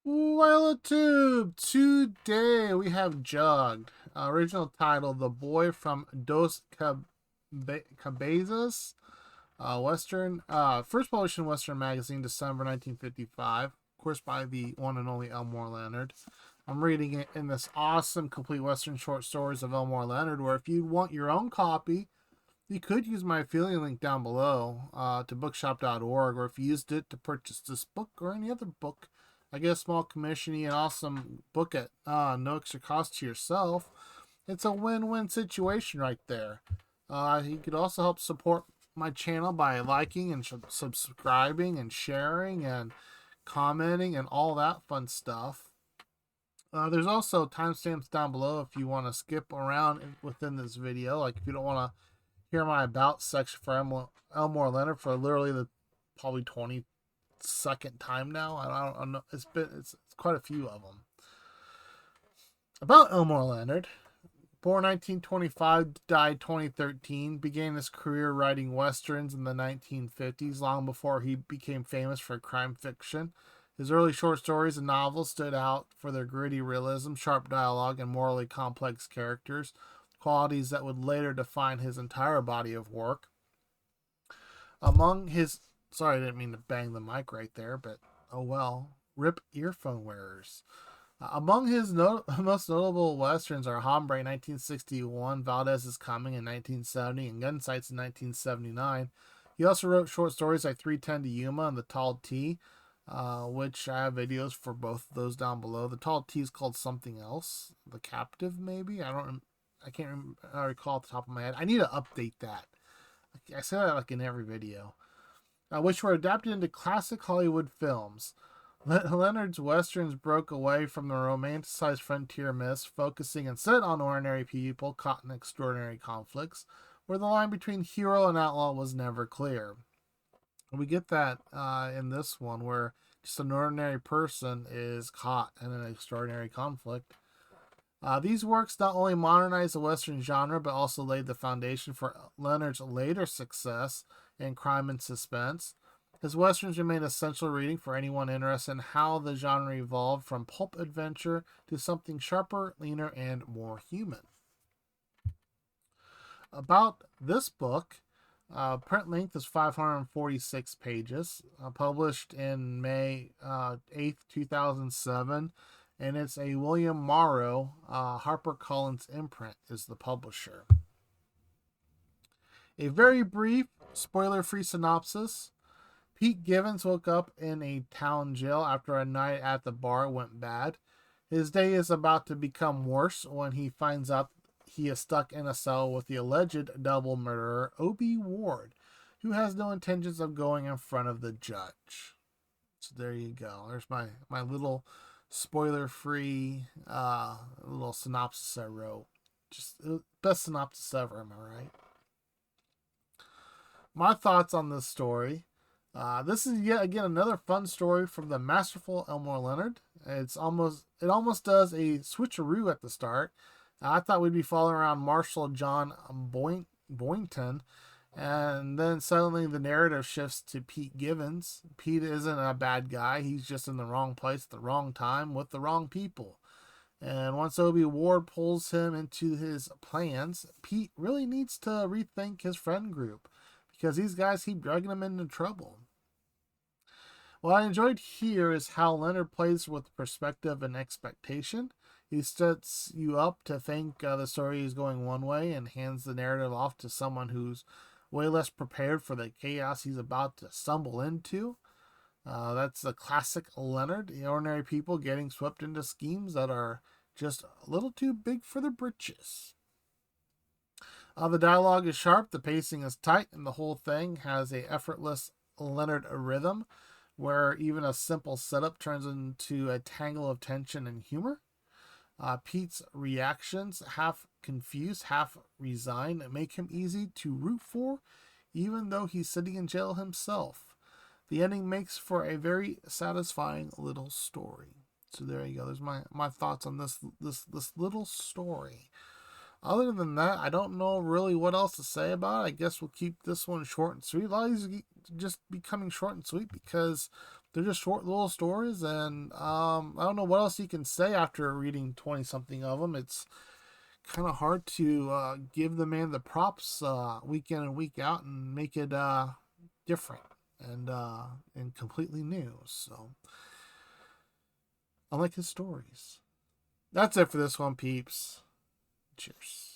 Tube. Today we have Jugged. Original title: The Boy from Cabezas. Western. First published in Western Magazine, December 1955. Of course, by the one and only Elmore Leonard. I'm reading it in this awesome complete Western short stories of Elmore Leonard. Where if you want your own copy, you could use my affiliate link down below to bookshop.org, or if you used it to purchase this book or any other book, I get a small commission, an awesome book at no extra cost to yourself. It's a win-win situation right there. You could also help support my channel by liking and subscribing and sharing and commenting and all that fun stuff. There's also timestamps down below if you want to skip around within this video. Like if you don't want to hear my about section for Elmore Leonard for literally the probably 22nd time now. I don't know. It's quite a few of them. About Elmore Leonard, born 1925, died 2013, began his career writing westerns in the 1950s, long before he became famous for crime fiction. His early short stories and novels stood out for their gritty realism, sharp dialogue, and morally complex characters, qualities that would later define his entire body of work. Among his, sorry, I didn't mean to bang the mic right there, but oh well. Rip earphone wearers. Among his most notable westerns are Hombre in 1961, Valdez is Coming in 1970, and Gunsights in 1979. He also wrote short stories like 310 to Yuma and The Tall T, which I have videos for both of those down below. The Tall T is called something else. The Captive, maybe? I can't recall off the top of my head. I need to update that. I say that like in every video. Which were adapted into classic Hollywood films. Leonard's westerns broke away from the romanticized frontier myths, focusing instead on ordinary people caught in extraordinary conflicts, where the line between hero and outlaw was never clear. We get that in this one, where just an ordinary person is caught in an extraordinary conflict. These works not only modernized the Western genre, but also laid the foundation for Leonard's later success in crime and suspense. His Westerns remain essential reading for anyone interested in how the genre evolved from pulp adventure to something sharper, leaner, and more human. About this book, print length is 546 pages, published in May 8th, 2007, and it's a William Morrow, HarperCollins imprint is the publisher. A very brief, spoiler-free synopsis. Pete Givens woke up in a town jail after a night at the bar went bad. His day is about to become worse when he finds out he is stuck in a cell with the alleged double murderer, Obie Ward, who has no intentions of going in front of the judge. So there you go. There's my little spoiler-free little synopsis I wrote. Just best synopsis ever, am I right? My thoughts on this story. This is yet again another fun story from the masterful Elmore Leonard. It almost does a switcheroo at the start. I thought we'd be following around Marshall John Boynton, and then suddenly the narrative shifts to Pete Givens. Pete isn't a bad guy. He's just in the wrong place at the wrong time with the wrong people. And once Obie Ward pulls him into his plans, Pete really needs to rethink his friend group, because these guys keep dragging him into trouble. What I enjoyed here is how Leonard plays with perspective and expectation. He sets you up to think the story is going one way and hands the narrative off to someone who's way less prepared for the chaos he's about to stumble into. That's a classic Leonard, the ordinary people getting swept into schemes that are just a little too big for their britches. The dialogue is sharp, the pacing is tight, and the whole thing has a effortless Leonard rhythm where even a simple setup turns into a tangle of tension and humor. Pete's reactions, half confused, half resigned, make him easy to root for, even though he's sitting in jail himself. The ending makes for a very satisfying little story. So there you go. There's my thoughts on this little story. Other than that, I don't know really what else to say about it. I guess we'll keep this one short and sweet. A lot of these just becoming short and sweet because they're just short little stories, and I don't know what else you can say after reading 20 something of them. It's kind of hard to give the man the props week in and week out and make it different and completely new. So I like his stories. That's it for this one, peeps. Cheers.